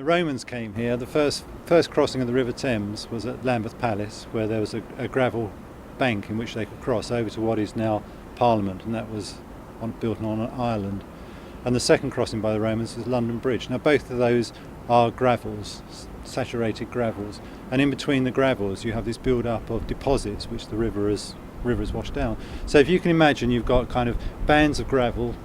Romans came here, the first crossing of the River Thames was at Lambeth Palace, where there was a gravel bank in which they could cross over to what is now Parliament, and that was built on an island. And the second crossing by the Romans was London Bridge. Now both of those are gravels, saturated gravels, and in between the gravels you have this build-up of deposits which the river has washed down. So if you can imagine, you've got kind of bands of gravel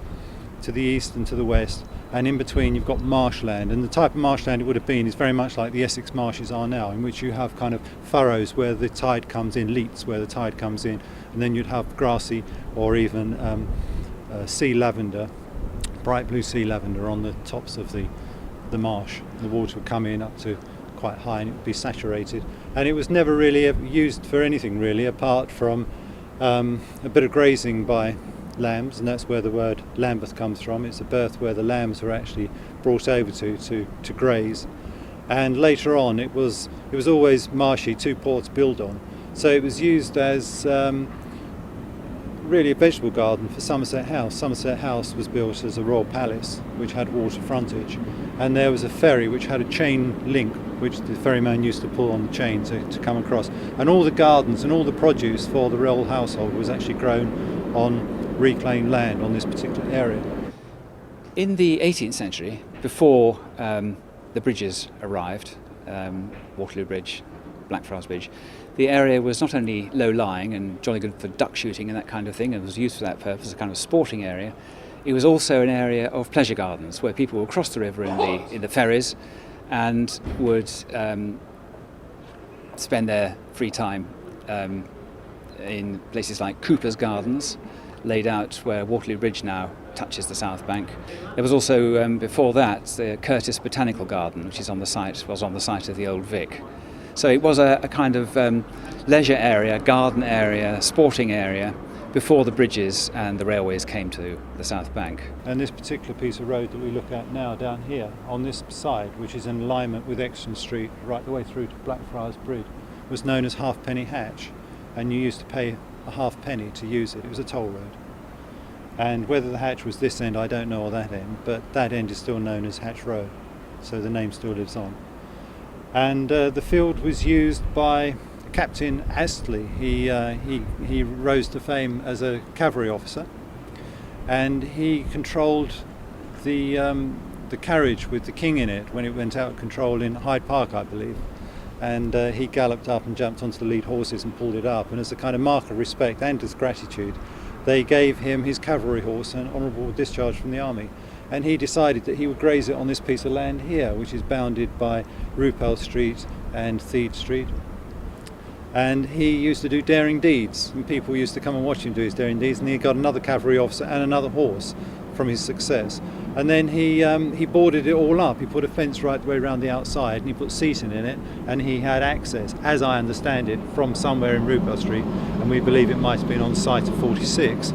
to the east and to the west, and in between you've got marshland, and the type of marshland it would have been is very much like the Essex marshes are now, in which you have kind of furrows where the tide comes in, leats where the tide comes in, and then you'd have grassy or even sea lavender, bright blue sea lavender on the tops of the marsh. The water would come in up to quite high and it would be saturated, and it was never really used for anything really apart from a bit of grazing by lambs, and that's where the word Lambeth comes from. It's a berth where the lambs were actually brought over to graze, and later on it was always marshy, too poor to build on, so it was used as really a vegetable garden for Somerset House. Somerset House was built as a royal palace which had water frontage, and there was a ferry which had a chain link which the ferryman used to pull on the chain to come across, and all the gardens and all the produce for the royal household was actually grown on reclaimed land on this particular area. In the 18th century, before the bridges arrived, Waterloo Bridge, Blackfriars Bridge, the area was not only low-lying and jolly good for duck shooting and that kind of thing, and was used for that purpose, a kind of sporting area. It was also an area of pleasure gardens where people would cross the river in the ferries and would spend their free time in places like Cooper's Gardens, laid out where Waterloo Bridge now touches the south bank. There was also, before that, the Curtis Botanical Garden, which was on the site of the old Vic. So it was a kind of leisure area, garden area, sporting area, before the bridges and the railways came to the south bank. And this particular piece of road that we look at now down here, on this side, which is in alignment with Exton Street right the way through to Blackfriars Bridge, was known as Halfpenny Hatch, and you used to pay a halfpenny to use it. It was a toll road. And whether the hatch was this end, I don't know, or that end, but that end is still known as Hatch Road, so the name still lives on. And the field was used by Captain Astley. He rose to fame as a cavalry officer, and he controlled the carriage with the king in it when it went out of control in Hyde Park, I believe. And he galloped up and jumped onto the lead horses and pulled it up, and as a kind of mark of respect and as gratitude, they gave him his cavalry horse and honourable discharge from the army. And he decided that he would graze it on this piece of land here, which is bounded by Roupell Street and Theed Street. And he used to do daring deeds, and people used to come and watch him do his daring deeds, and he got another cavalry officer and another horse from his success. And then he boarded it all up. He put a fence right the way around the outside, and he put seating in it, and he had access, as I understand it, from somewhere in Roupell Street, and we believe it might have been on site of 46.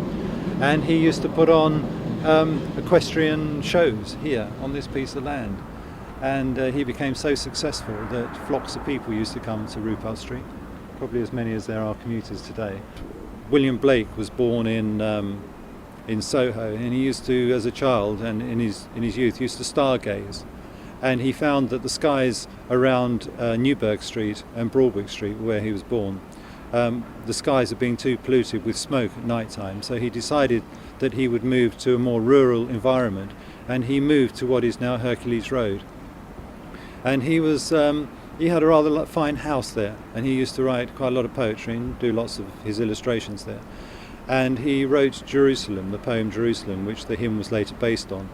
And he used to put on equestrian shows here on this piece of land, and he became so successful that flocks of people used to come to Roupell Street, probably as many as there are commuters today. William Blake was born in Soho, and he used to, as a child and in his youth, used to stargaze, and he found that the skies around Newburgh Street and Broadwick Street, where he was born, the skies are being too polluted with smoke at night time, so he decided that he would move to a more rural environment, and he moved to what is now Hercules Road. And he had a rather fine house there, and he used to write quite a lot of poetry and do lots of his illustrations there. And he wrote Jerusalem, the poem Jerusalem, which the hymn was later based on.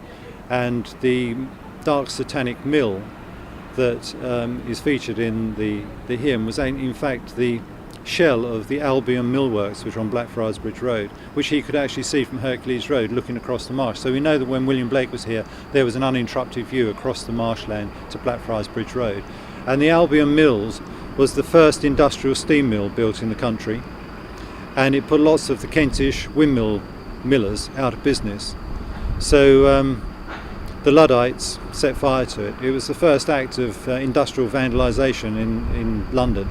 And the dark satanic mill that is featured in the hymn was in fact the shell of the Albion Millworks, which are on Blackfriars Bridge Road, which he could actually see from Hercules Road looking across the marsh. So we know that when William Blake was here, there was an uninterrupted view across the marshland to Blackfriars Bridge Road. And the Albion Mills was the first industrial steam mill built in the country, and it put lots of the Kentish windmill millers out of business. So the Luddites set fire to it. It was the first act of industrial vandalisation in London,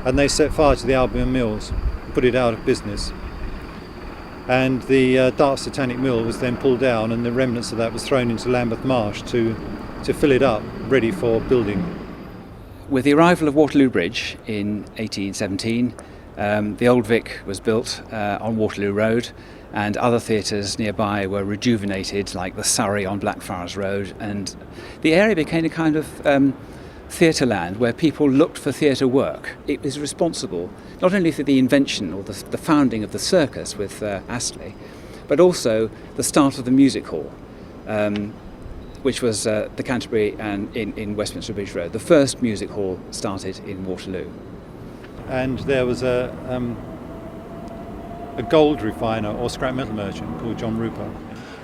and they set fire to the Albion Mills, put it out of business. And the dark satanic mill was then pulled down, and the remnants of that was thrown into Lambeth Marsh to to fill it up, ready for building. With the arrival of Waterloo Bridge in 1817, the Old Vic was built on Waterloo Road, and other theatres nearby were rejuvenated, like the Surrey on Blackfriars Road, and the area became a kind of theatre land where people looked for theatre work. It was responsible not only for the invention or the founding of the circus with Astley, but also the start of the music hall, which was the Canterbury and in Westminster Bridge Road. The first music hall started in Waterloo. And there was a gold refiner or scrap metal merchant called John Roupell,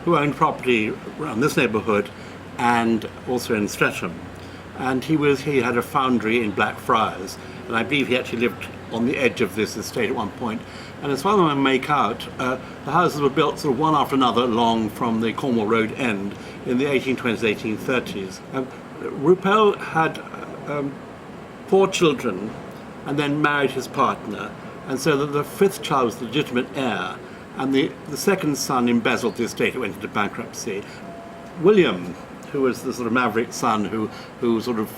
who owned property around this neighbourhood and also in Streatham. And he had a foundry in Blackfriars, and I believe he actually lived on the edge of this estate at one point. And as far as I make out, the houses were built sort of one after another along from the Cornwall Road end in the 1820s, 1830s. Roupell had 4 children and then married his partner, and so that the 5th child was the legitimate heir, and the second son embezzled the estate. It went into bankruptcy. William, who was the sort of maverick son who sort of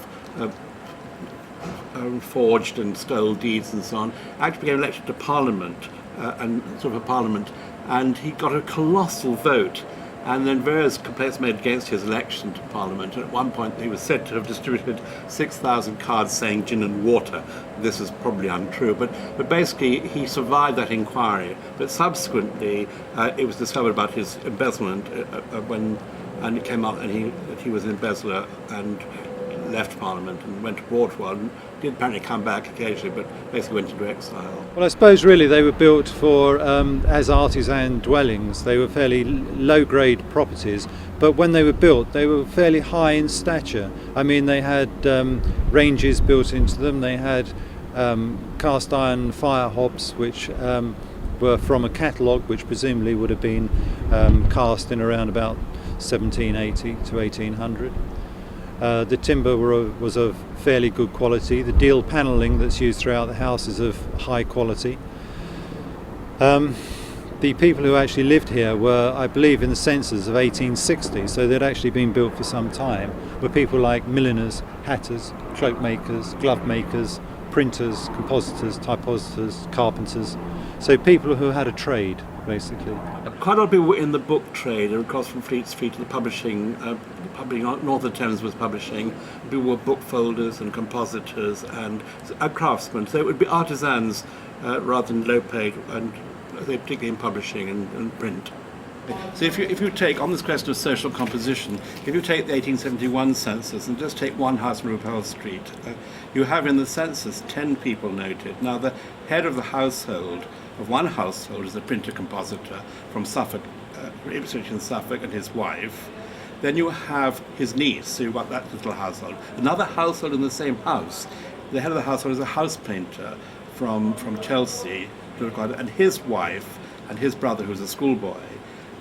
forged and stole deeds and so on, actually became elected to Parliament, and sort of a Parliament, and he got a colossal vote, and then various complaints made against his election to Parliament. And at one point he was said to have distributed 6,000 cards saying gin and water. This is probably untrue, but basically he survived that inquiry. But subsequently it was discovered about his embezzlement and it came out that he was an embezzler and left Parliament and went abroad for a while, and did apparently come back occasionally, but basically went into exile. Well, I suppose really they were built for as artisan dwellings. They were fairly low-grade properties, but when they were built, they were fairly high in stature. I mean, they had ranges built into them. They had cast iron fire hobs, which were from a catalogue, which presumably would have been cast in around about 1780 to 1800. The timber was of fairly good quality. The deal panelling that's used throughout the house is of high quality. The people who actually lived here were, I believe, in the census of 1860, so they'd actually been built for some time, were people like milliners, hatters, cloak makers, glove makers, printers, compositors, typositors, carpenters. So people who had a trade, basically. Quite a lot of people were in the book trade, and across from Fleet Street to the publishing north of the Thames was publishing. People were book folders and compositors and craftsmen. So it would be artisans rather than low paid, and they particularly in publishing and print. So if you take, on this question of social composition, if you take the 1871 census and just take one house in Roupell Street, you have in the census 10 people noted. Now the head of the household, of one household, is a printer-compositor from Suffolk, Ipswich in Suffolk, and his wife. Then you have his niece, so you've got that little household. Another household in the same house, the head of the household is a house painter from Chelsea, and his wife and his brother, who's a schoolboy.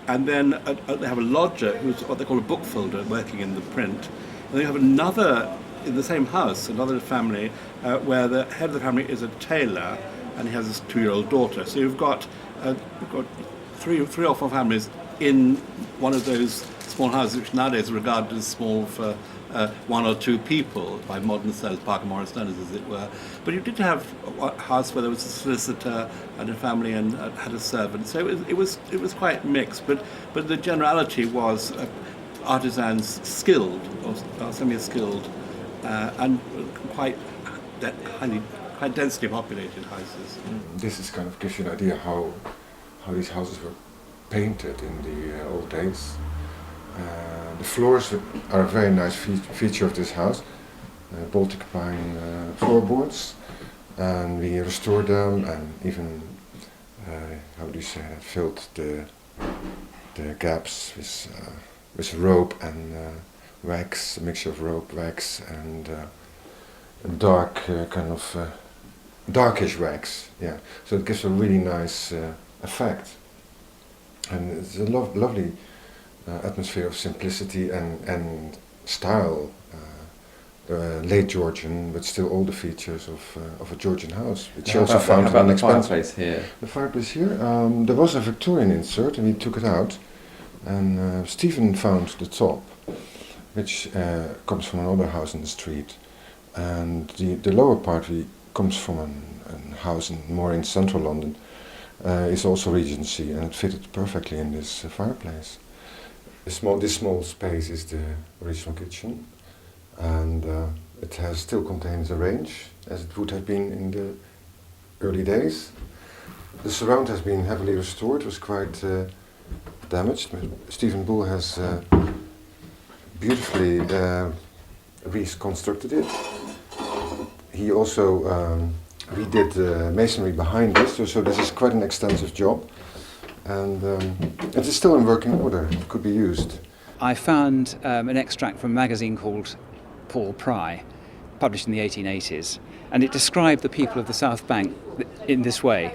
And then they have a lodger who's what they call a book folder, working in the print. And then you have another, in the same house, another family, where the head of the family is a tailor, and he has his 2-year-old daughter. So you've got three or four families in one of those small houses, which nowadays are regarded as small for 1 or 2 people by modern standards, Parker Morris standards, as it were. But you did have a house where there was a solicitor and a family and had a servant. So it was quite mixed. But the generality was artisans skilled or semi-skilled and quite densely populated houses. This is kind of gives you an idea how these houses were painted in the old days. The floors are a very nice feature of this house. Baltic pine floorboards, and we restored them and even filled the gaps with rope and wax, a mixture of rope, wax and dark darkish wax. Yeah, so it gives a really nice effect, and it's a lovely atmosphere of simplicity and style, late Georgian, but still all the features of a Georgian house, which also found about the fireplace here. The fireplace here, there was a Victorian insert, and we took it out, and Stephen found the top, which comes from another house in the street, and the lower part comes from a house more in central London. Is also Regency, and it fitted perfectly in this fireplace. This small space is the original kitchen, and it still contains a range, as it would have been in the early days. The surround has been heavily restored. It was quite damaged. Stephen Bull has beautifully reconstructed it. He also redid masonry behind this, so this is quite an extensive job, and it is still in working order. It could be used. I found an extract from a magazine called Paul Pry, published in the 1880s, and it described the people of the South Bank in this way.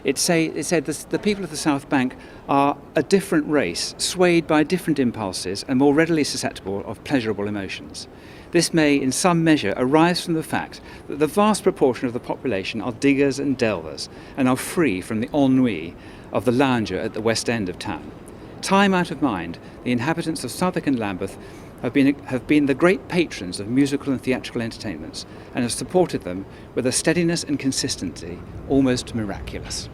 It said the people of the South Bank are a different race, swayed by different impulses and more readily susceptible of pleasurable emotions. This may, in some measure, arise from the fact that the vast proportion of the population are diggers and delvers and are free from the ennui of the lounger at the west end of town. Time out of mind, the inhabitants of Southwark and Lambeth have been the great patrons of musical and theatrical entertainments and have supported them with a steadiness and consistency almost miraculous.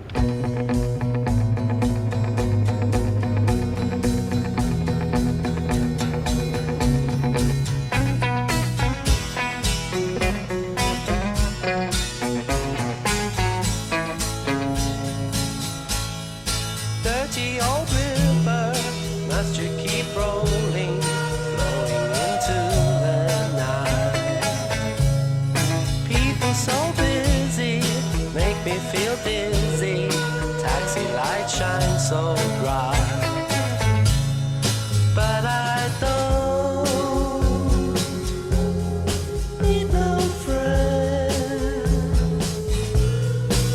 Dirty old river, must you keep rolling, flowing into the night? People so busy, make me feel dizzy, taxi lights shine so bright. But I don't need no friend,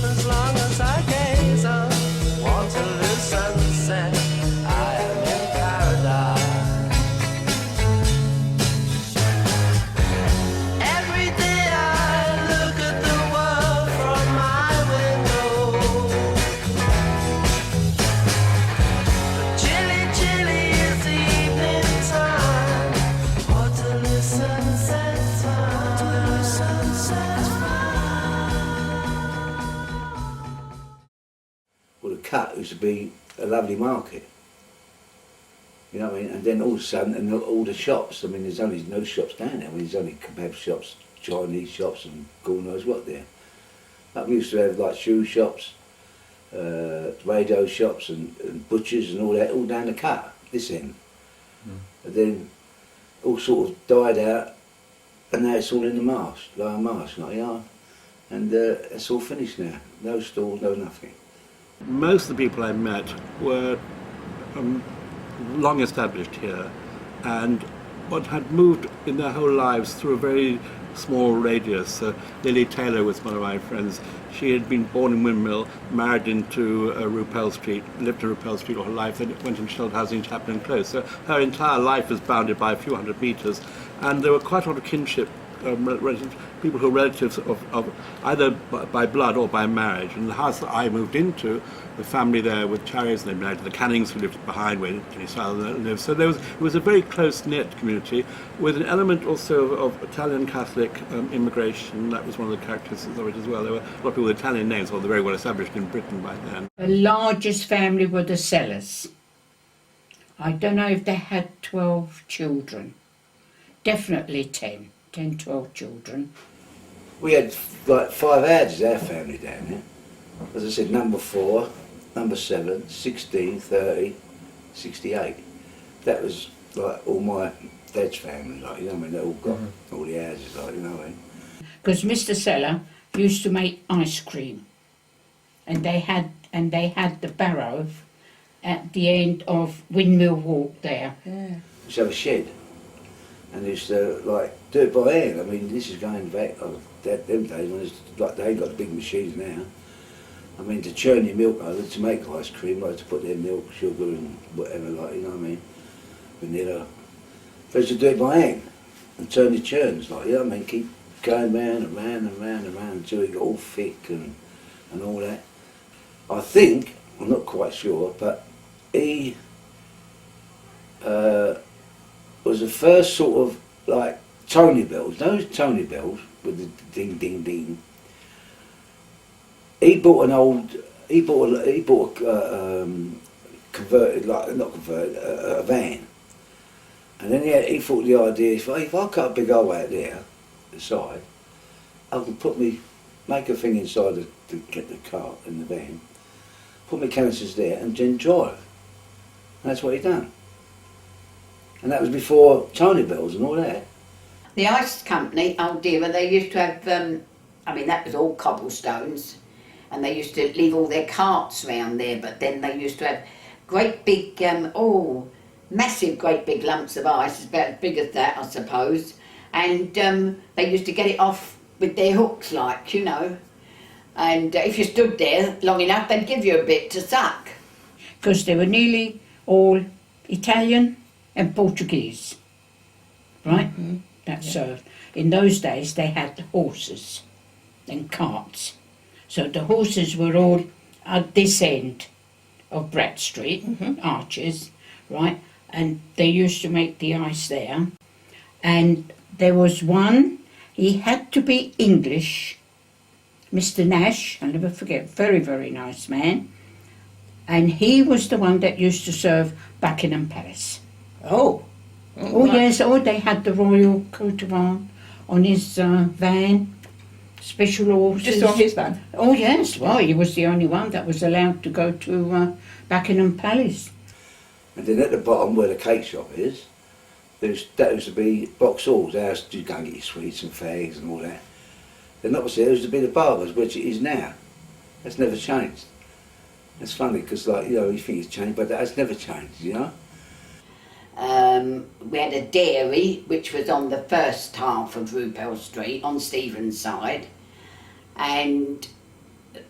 as long as I gaze on Waterloo sunset, I am in paradise. Every day I look at the world from my window. But chilly, chilly is the evening time. Waterloo sunset time. Waterloo sunset time. Well, the cut used to be a lovely market. You know what I mean? And then all of a sudden, and all the shops, I mean, there's only no shops down there. I mean, there's only kebab shops, Chinese shops, and God knows what there. Like we used to have like shoe shops, radio shops, and butchers and all that, all down the cut, this end. And then all sort of died out, and now it's all in the marsh, Lower Marsh, like, you know. And it's all finished now. No stores, no nothing. Most of the people I met were long established here, and what had moved in their whole lives through a very small radius. So Lily Taylor was one of my friends. She had been born in Windmill, married into Roupell Street, lived in Roupell Street all her life, then went into sheltered housing in Chatham Close. So her entire life was bounded by a few hundred metres, and there were quite a lot of kinship relatives, people who were relatives of either by blood or by marriage. And the house that I moved into, the family there with Chariots, and they married to the Cannings, who lived behind where Jenny Sutherland lived. So it was a very close-knit community with an element also of Italian Catholic immigration. That was one of the characteristics of it as well. There were a lot of people with Italian names, although very well established in Britain by then. The largest family were the Sellers. I don't know if they had 12 children. Definitely 10, 12 children. We had like 5 houses, our family down there. As I said, number 4, number 7, 16, 30, 68. That was like all my dad's family, like, you know what I mean? They all got all the houses, like, you know what I mean? Because Mr. Seller used to make ice cream, and they had the barrow at the end of Windmill Walk there. Yeah. Used to have a shed, and used to like do it by hand. I mean, this is going back them days when it's like they ain't got big machines now. I mean, to churn your milk over to make ice cream, like to put their milk, sugar, and whatever, like, you know what I mean, vanilla. They used to do it by hand and turn the churns, like, you know what I mean, keep going round and round and round and round until it got all thick and all that. I think, I'm not quite sure, but he was was the first sort of like Tony bells. Those Tony bells with the ding ding ding. He bought a converted, like not converted, a van. And then he thought the idea, if I cut a big hole out there, the side, I could make a thing inside to get the car in the van, put my canisters there and then drive. And that's what he done. And that was before Tony bells and all that. The ice company, oh dear, they used to have, that was all cobblestones, and they used to leave all their carts round there, but then they used to have great big, massive great big lumps of ice, it's about as big as that, I suppose, and they used to get it off with their hooks, like, you know, and if you stood there long enough, they'd give you a bit to suck. Because they were nearly all Italian and Portuguese, right? Mm-hmm. So in those days they had horses and carts. So the horses were all at this end of Brad Street, Arches, right? And they used to make the ice there. And there was one, he had to be English, Mr. Nash, I'll never forget, very, very nice man. And he was the one that used to serve Buckingham Palace. Oh. Oh yes, they had the royal coat of arms on his van, special horses. Just on his van? Oh yes, well he was the only one that was allowed to go to Buckingham Palace. And then at the bottom where the cake shop is, that used to be Boxall's house. You go and get your sweets and fags and all that. Then opposite there used to be the barber's, which it is now. That's never changed. It's funny because, like, you know, you think it's changed, but that has never changed, you know. We had a dairy which was on the first half of Roupell Street on Stephen's side, and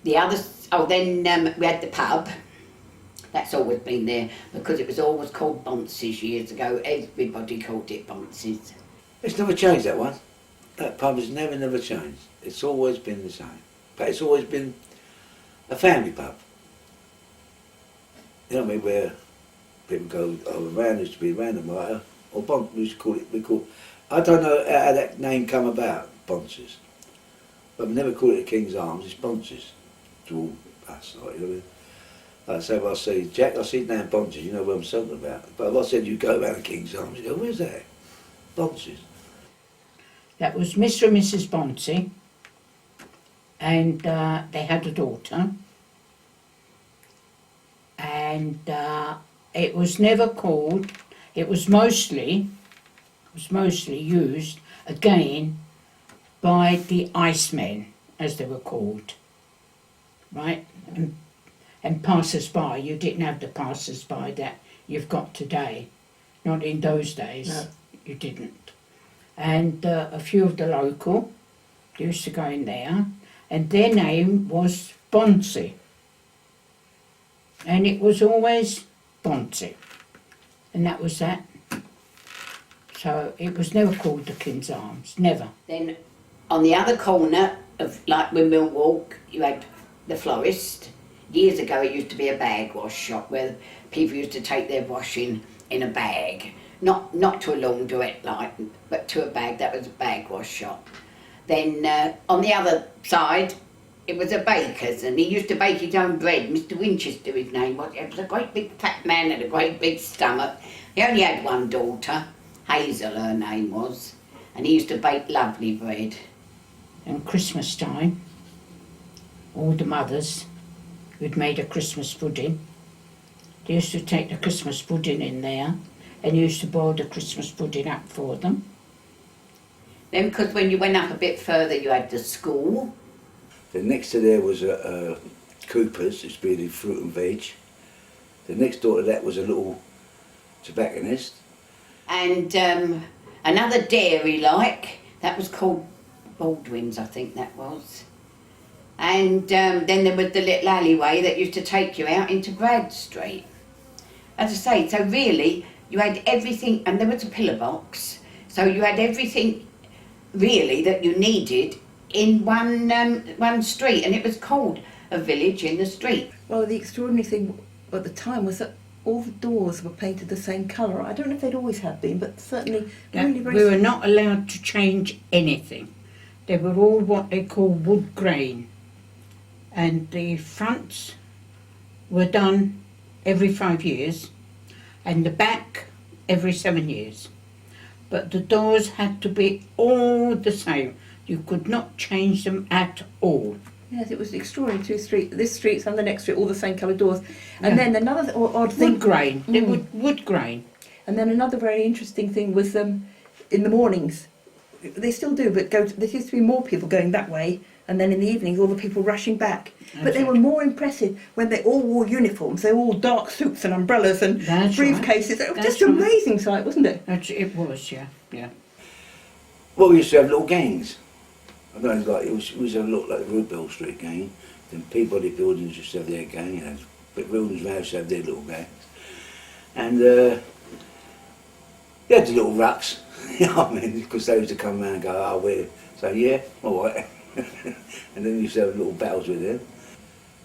the other. We had the pub. That's always been there because it was always called Bonce's years ago. Everybody called it Bonce's. It's never changed, that one. That pub has never changed. It's always been the same, but it's always been a family pub. You know what I mean? Where people go around, used to be random writer, or Bon, we used to call it, I don't know how that name come about, Bonces. But we never call it the King's Arms, it's Bonces. To all us, like, you know what I mean? Like I say, if I see Jack, I see his name Bonces, you know what I'm talking about. But if I said you go around the King's Arms, you go, where's that? Bonces. That was Mr. and Mrs. Bonce, and they had a daughter. And it was never called, it was mostly used again by the icemen, as they were called, right? And passers-by. You didn't have the passers-by that you've got today. Not in those days, no. You didn't. And a few of the local used to go in there, and their name was Bonce. And it was always Bonce, and that was that. So it was never called the King's Arms, never. Then on the other corner of like Windmill Walk, you had the florist. Years ago it used to be a bag wash shop where people used to take their washing in a bag. Not to a laundrette like, but to a bag. That was a bag wash shop. Then on the other side, it was a baker's, and he used to bake his own bread. Mr. Winchester, his name was. He was a great big fat man and a great big stomach. He only had one daughter, Hazel her name was, and he used to bake lovely bread. And Christmas time, all the mothers who'd made a Christmas pudding, they used to take the Christmas pudding in there and used to boil the Christmas pudding up for them. Then, because when you went up a bit further, you had the school. Then next to there was a Cooper's, it's really fruit and veg. The next door to that was a little tobacconist. And another dairy like, that was called Baldwin's, I think that was. And then there was the little alleyway that used to take you out into Brad Street. As I say, so really, you had everything, and there was a pillar box, so you had everything really that you needed in one street, and it was called a village in the street. Well, the extraordinary thing at the time was that all the doors were painted the same colour. I don't know if they'd always have been, but certainly Yeah, really very we were not allowed to change anything. They were all what they call wood grain, and the fronts were done every 5 years, and the back every 7 years. But the doors had to be all the same. You could not change them at all. Yes, it was extraordinary. This street and the next street, all the same coloured doors. And Yeah. then another odd thing. Wood grain. They were wood grain. And then another very interesting thing was in the mornings. They still do, but there used to be more people going that way, and then in the evenings, all the people rushing back. But they were more impressive when they all wore uniforms. They wore dark suits and umbrellas and That's briefcases. It was That's just an right. amazing sight, wasn't it? It was, yeah, yeah. Well, we used to have little gangs. I don't know, like, it was a look like the Roupell Street gang. Then Peabody Buildings used to have their gang, and but buildings used to have their little gangs. And you had the little rucks, you know what I mean? Because they used to come around and go, oh, we're, so yeah, all right. And then we used to have little battles with them.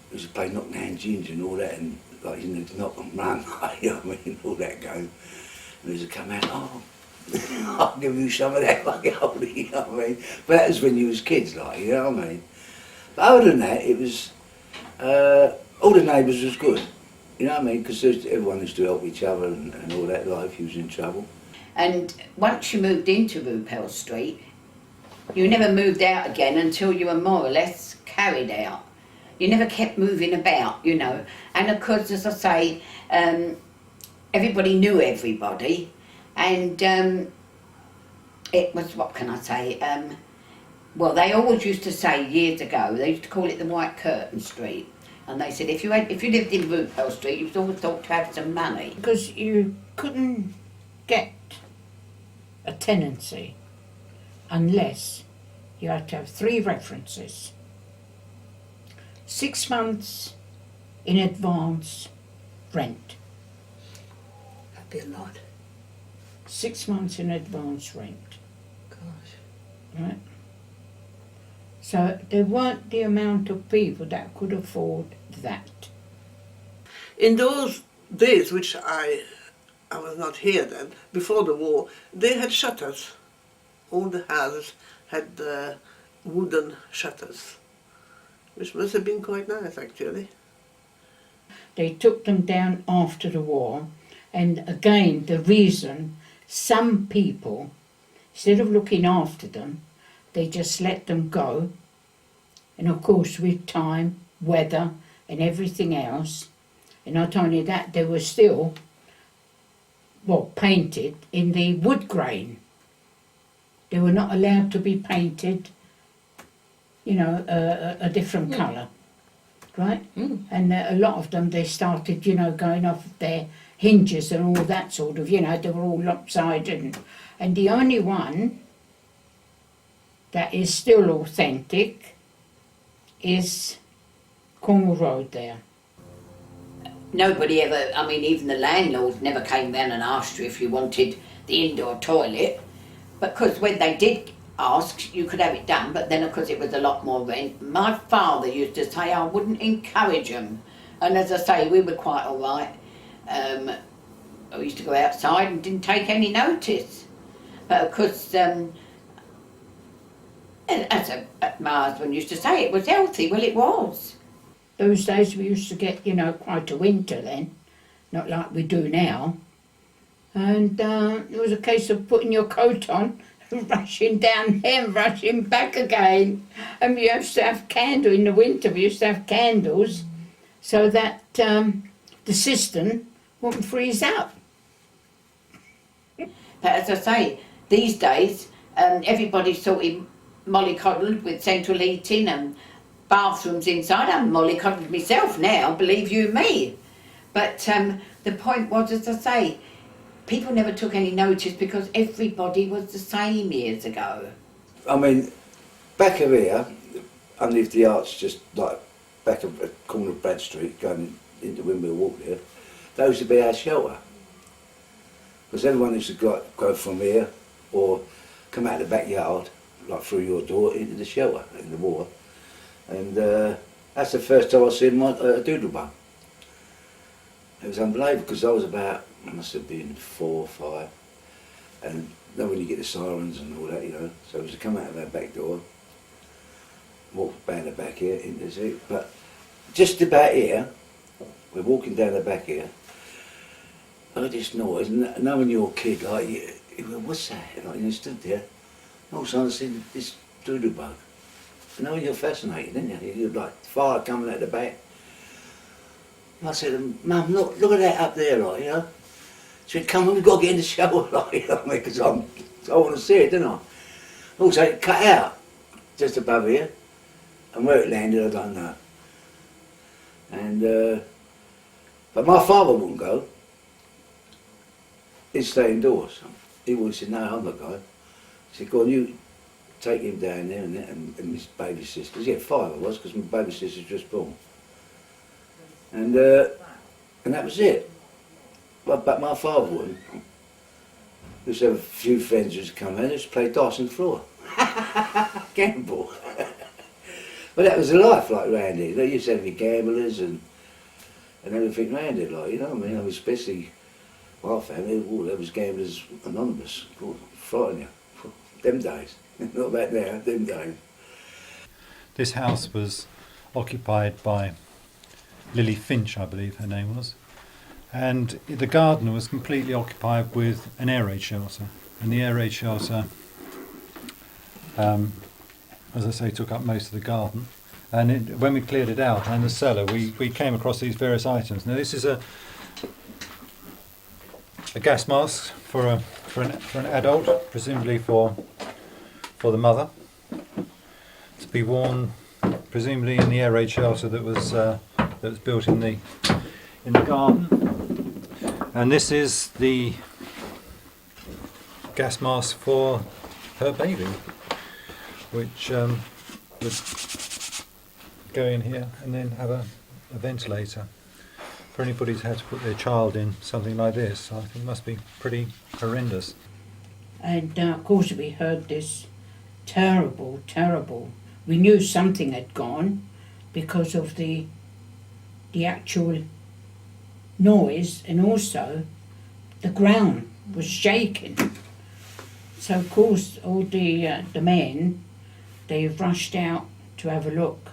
We used to play knock down ginger and all that, and like, you know, knock and run, you know what I mean, all that go. And they used to come out, oh, I'll give you some of that, like, you know what I mean? But that was when you was kids, like, you know what I mean? But other than that, it was, all the neighbours was good, you know what I mean? Because everyone used to help each other and all that, like, if you was in trouble. And once you moved into Roupell Street, you never moved out again until you were more or less carried out. You never kept moving about, you know. And of course, as I say, everybody knew everybody. And it was, what can I say, well, they always used to say years ago, they used to call it the White Curtain Street. And they said if you lived in Roupell Street, you was always thought to have some money. Because you couldn't get a tenancy unless you had to have 3 references. 6 months in advance rent. That'd be a lot. 6 months in advance rent. Gosh. Right? So there weren't the amount of people that could afford that. In those days, which I was not here then, before the war, they had shutters. All the houses had wooden shutters, which must have been quite nice actually. They took them down after the war, and again the reason, some people, instead of looking after them, they just let them go. And of course with time, weather and everything else, and not only that, they were still, well, painted in the wood grain. They were not allowed to be painted, you know, a different colour, right? And a lot of them, they started, you know, going off their hinges and all that sort of, you know, they were all lopsided. And the only one that is still authentic is Cornwall Road there. Nobody ever, I mean, even the landlord never came round and asked you if you wanted the indoor toilet. Because when they did ask, you could have it done, but then of course it was a lot more rent. My father used to say I wouldn't encourage them. And as I say, we were quite all right. We used to go outside and didn't take any notice. But of course, as my husband used to say, it was healthy. Well, it was. Those days we used to get, you know, quite a winter then, not like we do now. And it was a case of putting your coat on, rushing down there and rushing back again. And we used to have candle in the winter, we used to have candles so that the cistern wouldn't freeze up. But as I say, these days, everybody's sort of mollycoddled with central heating and bathrooms inside. I'm mollycoddled myself now, believe you me. But the point was, as I say, people never took any notice because everybody was the same years ago. I mean, back of here, underneath the arch, just like back of the corner of Brad Street, going into Windmill Walk there, that used to be our shelter. Because everyone used to go from here or come out the backyard, like through your door, into the shelter in the water. And that's the first time I seen my doodle bug. It was unbelievable because I was about, I must have been 4 or 5, and you know when you get the sirens and all that, you know, so it was to come out of our back door, walk round the back here into it, but just about here, we're walking down the back here, I heard this noise, and knowing you're a kid, like, you went, what's that? Like, you stood there, and all of a sudden I seen this doodle bug. You know, you're fascinated, didn't you? You're like fire coming out the back. And I said, Mum, look at that up there, like, you know. She said, come on, we've got to get in the shower, like, you know what I mean, because I want to see it, don't I? Also, it cut out just above here, and where it landed, I don't know. And, but my father wouldn't go. He'd stay indoors. He would say, no, I'm not going. He said, go on, you take him down there and his baby sisters. He had 5 of us because my baby sister's just born. And that was it. But my father wouldn't. He used to have a few friends who used to come in and just play dice on the floor. Gamble. But that was the life, like, round here. They used to have your gamblers and everything round it, like, you know what I mean? I mean, especially my family, there was Gamblers Anonymous. Oh, frightening you. Them days. Not about now, them days. This house was occupied by Lily Finch, I believe her name was, and the garden was completely occupied with an air raid shelter, and the air raid shelter, as I say, took up most of the garden. And when we cleared it out, and the cellar, we came across these various items. Now this is a gas mask for an adult, presumably for the mother, to be worn presumably in the air raid shelter that was built in the garden. And this is the gas mask for her baby, which would go in here and then have a ventilator. For anybody who's had to put their child in something like this, I think it must be pretty horrendous. And of course we heard this terrible, we knew something had gone because of the actual noise, and also the ground was shaking. So of course all the men, they rushed out to have a look,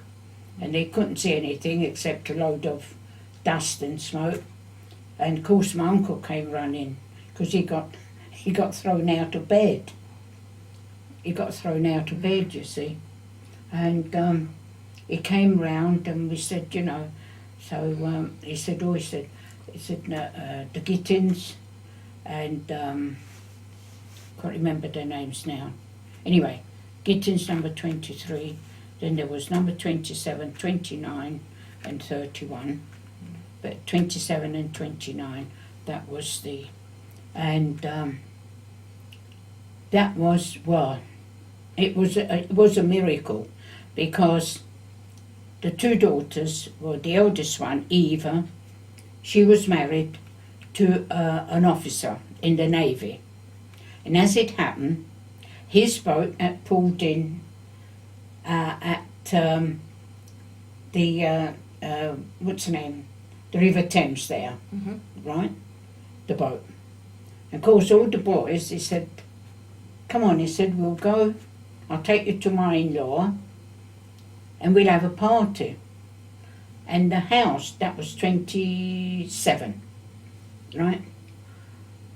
and they couldn't see anything except a load of dust and smoke. And of course my uncle came running because he got thrown out of bed. He got thrown out of bed, you see. And he came round and we said, you know, so he said, the Gittins and can't remember their names now. Anyway, Gittins number 23, then there was number 27, 29 and 31. But 27 and 29, that was the, and that was, well, it was a miracle, because the 2 daughters, well, the eldest one, Eva, she was married to an officer in the Navy, and as it happened, his boat had pulled in at the what's the name? The River Thames there, right? The boat. And of course, all the boys, he said, come on, he said, we'll go, I'll take you to my in-law and we'll have a party. And the house, that was 27, right?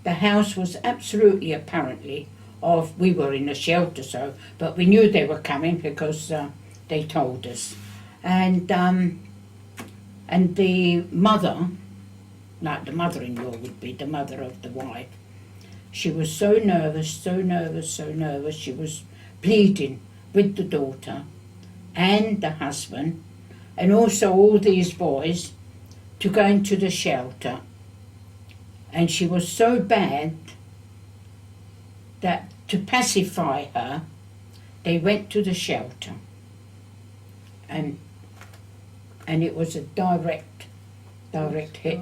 The house was absolutely, apparently, we were in a shelter, so, but we knew they were coming because they told us. And the mother, like the mother-in-law would be, the mother of the wife, she was so nervous, she was pleading with the daughter and the husband and also all these boys to go into the shelter. And she was so bad that to pacify her, they went to the shelter. And it was a direct hit.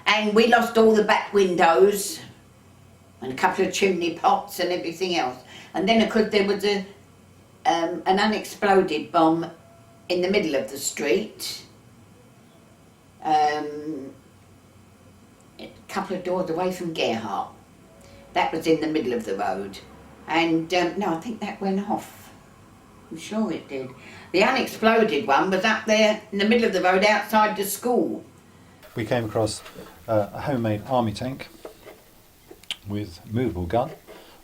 And we lost all the back windows and a couple of chimney pots and everything else. And then of course there was an unexploded bomb in the middle of the street. a couple of doors away from Gerhardt. That was in the middle of the road. And no, I think that went off. I'm sure it did. The unexploded one was up there in the middle of the road outside the school. We came across a homemade army tank with movable gun,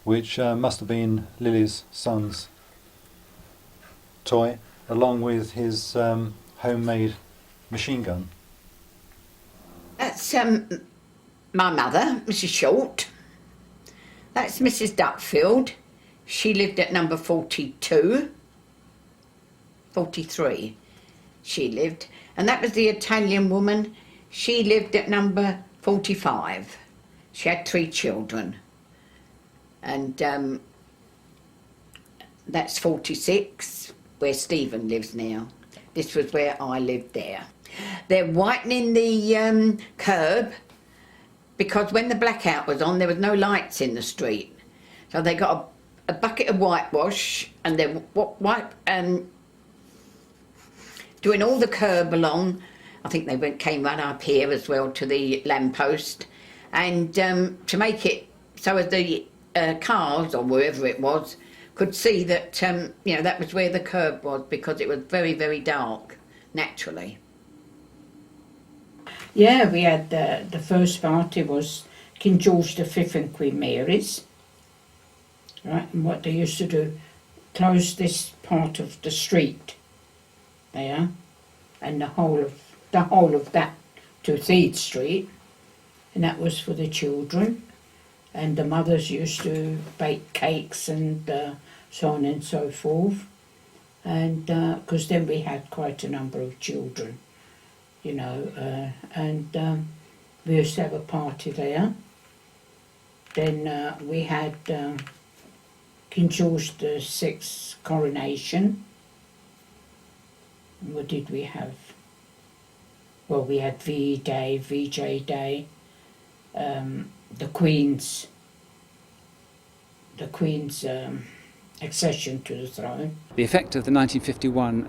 which must have been Lily's son's toy, along with his homemade machine gun. That's my mother, Mrs. Short. That's Mrs. Duckfield. She lived at number 42. 43 she lived. And that was the Italian woman. She lived at number 45. She had 3 children. And that's 46, where Stephen lives now. This was where I lived there. They're whitening the curb because when the blackout was on, there was no lights in the street. So they got a bucket of whitewash and they're doing all the curb along. I think they came right up here as well to the lamppost, and to make it so as the cars or wherever it was could see that that was where the curb was, because it was very, very dark naturally. Yeah, we had the first party was King George V and Queen Mary's. Right, and what they used to do, close this part of the street there, and the whole of that to Theed Street, and that was for the children, and the mothers used to bake cakes and so on and so forth, and because then we had quite a number of children, and we used to have a party there. Then we had King George VI's coronation. What did we have? Well, we had VE Day, VJ Day, the Queen's accession to the throne. The effect of the 1951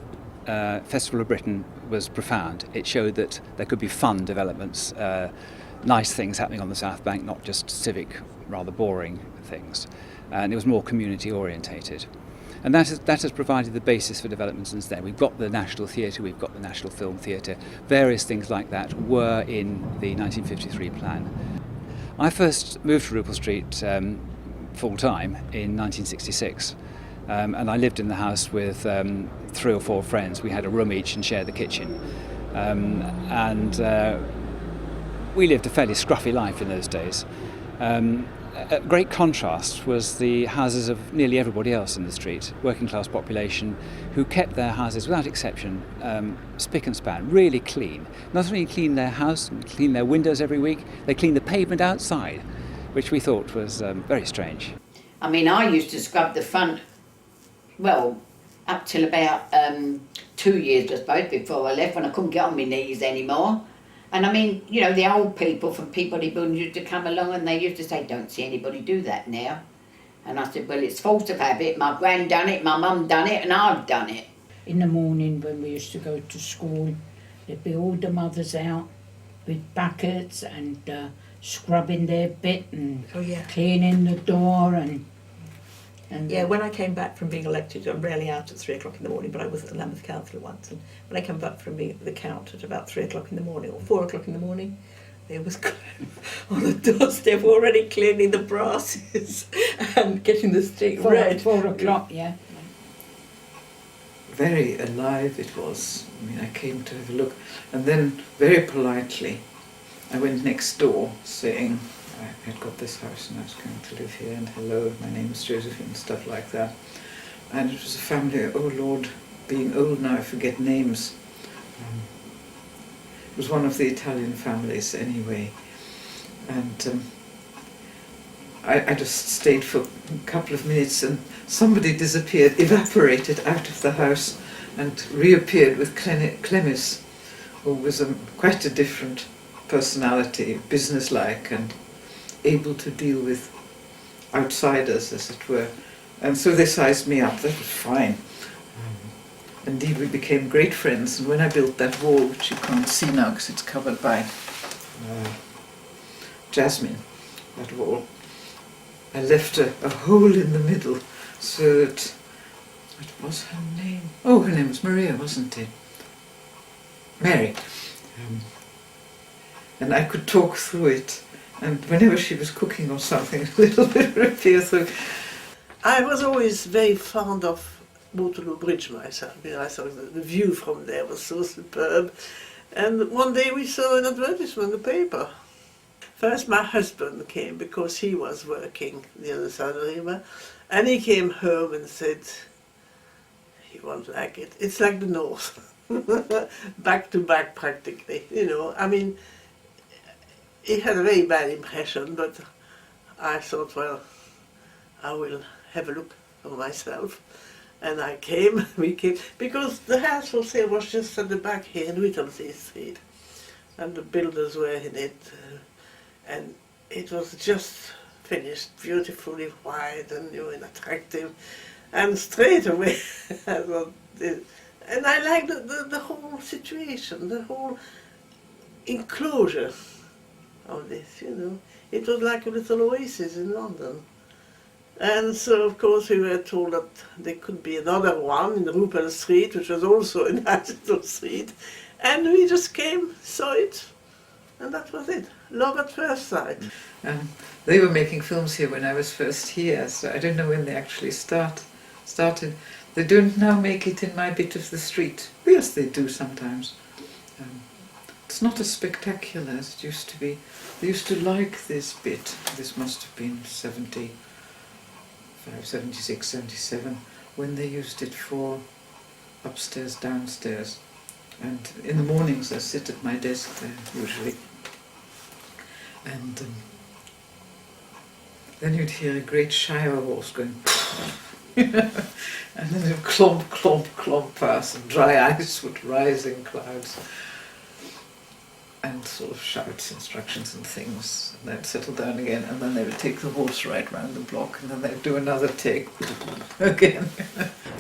Festival of Britain was profound. It showed that there could be fun developments, nice things happening on the South Bank, not just civic, rather boring things. And it was more community orientated. And that has provided the basis for development since then. We've got the National Theatre, we've got the National Film Theatre, various things like that were in the 1953 plan. I first moved to Roupell Street full-time in 1966, and I lived in the house with 3 or 4 friends. We had a room each and shared the kitchen. We lived a fairly scruffy life in those days. A great contrast was the houses of nearly everybody else in the street, working class population, who kept their houses without exception spick and span, really clean. Not only clean their house and clean their windows every week, they cleaned the pavement outside, which we thought was very strange. I mean, I used to scrub the front, well, up till about 2 years, I suppose, before I left, when I couldn't get on my knees anymore. And I mean, the old people from Peabody Building used to come along and they used to say, don't see anybody do that now. And I said, well, it's force of habit. My gran done it, my mum done it, and I've done it. In the morning when we used to go to school, there'd be all the mothers out with buckets and scrubbing their bit and cleaning the door and yeah, when I came back from being elected, I'm rarely out at 3 o'clock in the morning, but I was at the Lambeth Council once, and when I came back from being the count at about 3 o'clock in the morning, or 4 o'clock in the morning, there was on the doorstep already cleaning the brasses and getting the stick red. 4 o'clock, yeah. Very alive it was. I mean, I came to have a look, and then very politely I went next door saying I had got this house and I was going to live here, and hello, my name is Josephine, stuff like that. And it was a family, oh Lord, being old now I forget names. It was one of the Italian families anyway. And I just stayed for a couple of minutes and somebody disappeared, evaporated out of the house and reappeared with Clemis, who was quite a different personality, businesslike and able to deal with outsiders, as it were. And so they sized me up. That was fine. Indeed, we became great friends. And when I built that wall, which you can't see now because it's covered by jasmine, that wall. I left a hole in the middle so that, what was her name? Oh, her name was Maria, wasn't it? Mary. And I could talk through it, and whenever she was cooking or something, a little bit would appear through. I was always very fond of Waterloo Bridge myself. You know, I thought the view from there was so superb. And one day we saw an advertisement in the paper. First my husband came because he was working the other side of the river, and he came home and said he won't like it. It's like the north, back to back practically. You know, I mean, he had a very bad impression, but I thought, well, I will have a look for myself. And I came, we came, because the house for sale was just at the back here in Whittlesey Street, and the builders were in it. And it was just finished, beautifully white and new and attractive. And straight away, I thought, and I liked the whole situation, the whole enclosure of this, you know. It was like a little oasis in London. And so, of course, we were told that there could be another one in Roupell Street, which was also a nice little street. And we just came, saw it, and that was it. Love at first sight. They were making films here when I was first here, so I don't know when they actually started. They don't now make it in my bit of the street. Yes, they do sometimes. It's not as spectacular as it used to be. They used to like this bit. This must have been 75, 76, 77, when they used it for upstairs, downstairs. And in the mornings I sit at my desk there, usually. And then you'd hear a great shower horse going, and then it would clomp, clomp, clomp past, and dry ice would rise in clouds, and sort of shouts instructions and things, and they'd settle down again, and then they would take the horse right round the block, and then they'd do another take again.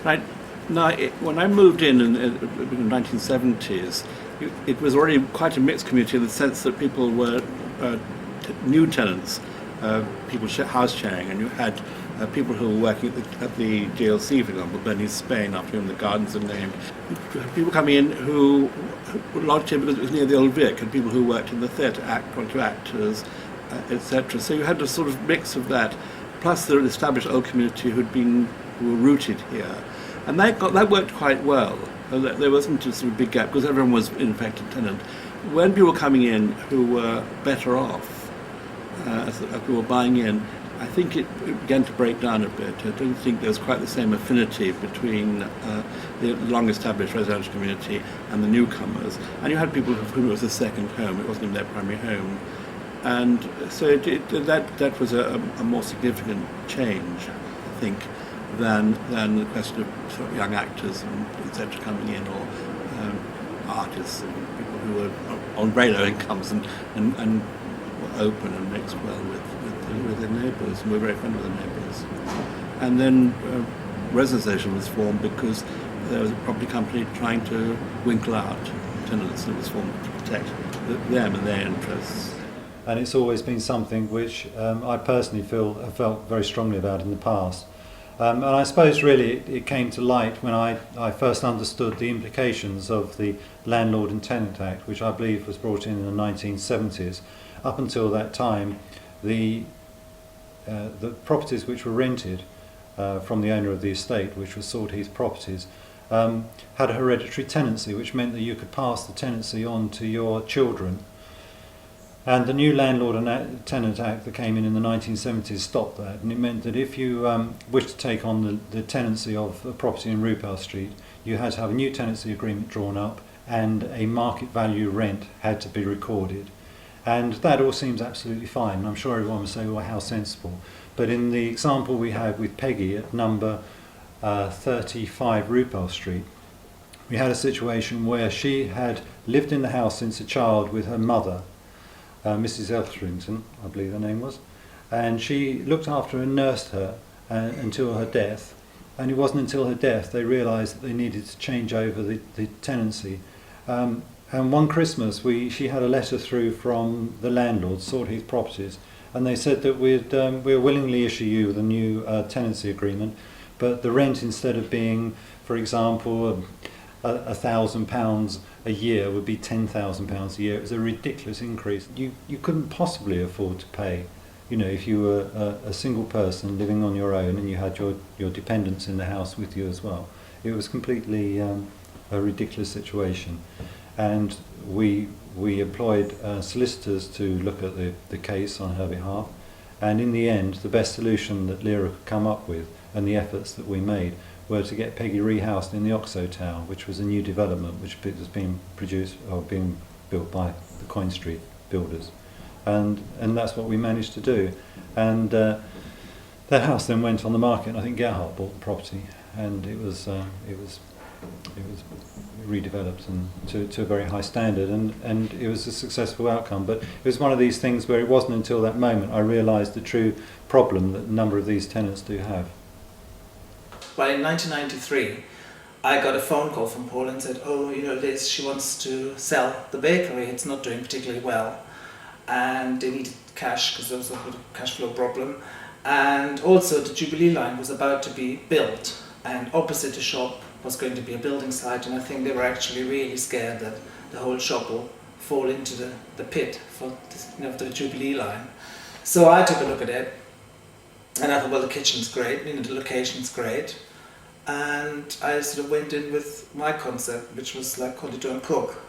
Right. Now, when I moved in the 1970s, it was already quite a mixed community in the sense that people were new tenants, people house sharing, and you had people who were working at the GLC, for example, Bernice Spain, after whom the gardens are named. People coming in who lodged here because it was near the Old Vic, and people who worked in the theatre, to actors, etc. So you had a sort of mix of that, plus the established old community who were rooted here. And that worked quite well. There wasn't a sort of big gap because everyone was in fact a tenant. When people were coming in who were better off, as people were buying in, I think it began to break down a bit. I don't think there was quite the same affinity between the long-established residential community and the newcomers. And you had people whom it was a second home; it wasn't even their primary home. And so that was a more significant change, I think, than the question of sort of young actors and etc. coming in, or artists, and people who were on very low incomes and were open and mixed well with their neighbours, and were very friendly with their neighbours. And then Residents Association was formed because there was a property company trying to winkle out tenants, and it was formed to protect them and their interests. And it's always been something which I personally have felt very strongly about in the past. And I suppose really it came to light when I first understood the implications of the Landlord and Tenant Act, which I believe was brought in the 1970s. Up until that time, the properties which were rented from the owner of the estate, which was Swordheath Properties, had a hereditary tenancy, which meant that you could pass the tenancy on to your children. And the new Landlord and Tenant Act that came in the 1970s stopped that, and it meant that if you wished to take on the tenancy of a property in Roupell Street, you had to have a new tenancy agreement drawn up, and a market value rent had to be recorded. And that all seems absolutely fine, and I'm sure everyone would say, well, how sensible. But in the example we had with Peggy at number 35 Roupell Street, we had a situation where she had lived in the house since a child with her mother, Mrs. Etherington, I believe her name was, and she looked after and nursed her until her death. And it wasn't until her death they realised that they needed to change over the tenancy. And And one Christmas, she had a letter through from the landlord, Swordheath Properties, and they said that we'll willingly issue you with a new tenancy agreement, but the rent, instead of being, for example, £1,000 a year, would be £10,000 a year. It was a ridiculous increase. You couldn't possibly afford to pay. You know, if you were a single person living on your own and you had your dependents in the house with you as well, it was completely a ridiculous situation. And we employed solicitors to look at the case on her behalf, and in the end the best solution that Lyra could come up with, and the efforts that we made, were to get Peggy rehoused in the Oxo Tower, which was a new development which was being built by the Coin Street builders, and that's what we managed to do. And that house then went on the market, and I think Gerhardt bought the property, and it was redeveloped and to a very high standard, and it was a successful outcome. But it was one of these things where it wasn't until that moment I realised the true problem that a number of these tenants do have. Well, in 1993, I got a phone call from Paul and said, oh, you know, Liz, she wants to sell the bakery, it's not doing particularly well, and they needed cash because there was a cash flow problem, and also the Jubilee line was about to be built, and opposite the shop was going to be a building site, and I think they were actually really scared that the whole shop will fall into the pit for the Jubilee line. So I took a look at it, and I thought, well, the kitchen's great, the location's great, and I sort of went in with my concept, which was like Conditor and Cook.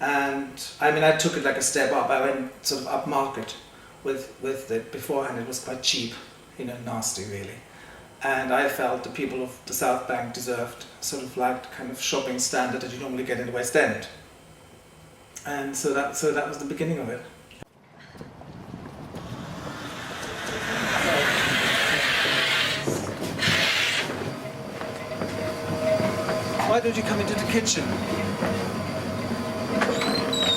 And I mean, I took it like a step up. I went sort of up market with it. Beforehand it was quite cheap, nasty really. And I felt the people of the South Bank deserved sort of like kind of shopping standard that you normally get in the West End. And so that was the beginning of it. Why don't you come into the kitchen?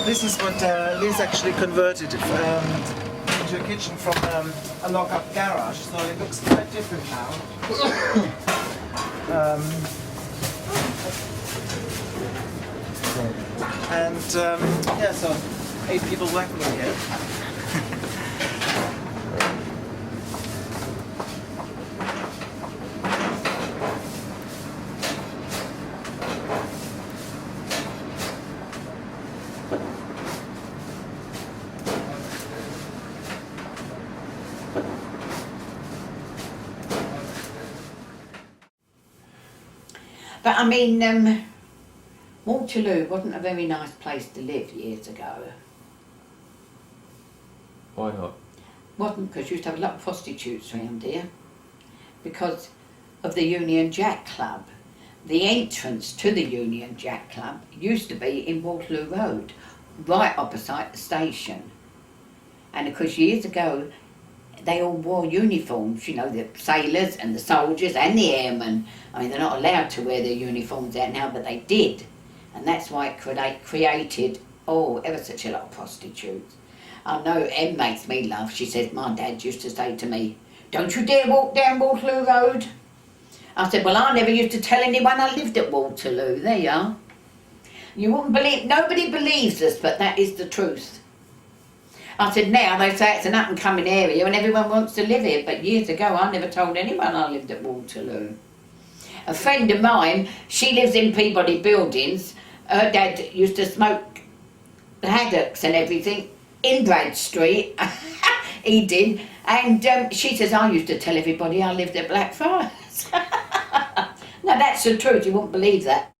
This is what Liz actually converted into a kitchen from a lock-up garage, so it looks quite different now. Yeah, so 8 people working here. But I mean, Waterloo wasn't a very nice place to live years ago. Why not? Wasn't, because you used to have a lot of prostitutes around here because of the Union Jack Club. The entrance to the Union Jack Club used to be in Waterloo Road, right opposite the station. And of course years ago they all wore uniforms, the sailors and the soldiers and the airmen. I mean, they're not allowed to wear their uniforms out now, but they did. And that's why it created, ever such a lot of prostitutes. I know Em makes me laugh. She says, my dad used to say to me, don't you dare walk down Waterloo Road. I said, well, I never used to tell anyone I lived at Waterloo. There you are. You wouldn't believe, nobody believes us, but that is the truth. I said, now they say it's an up-and-coming area and everyone wants to live here, but years ago I never told anyone I lived at Waterloo. A friend of mine, she lives in Peabody Buildings. Her dad used to smoke the haddocks and everything in Brad Street, he did, and she says, I used to tell everybody I lived at Blackfriars. No, that's the truth, you wouldn't believe that.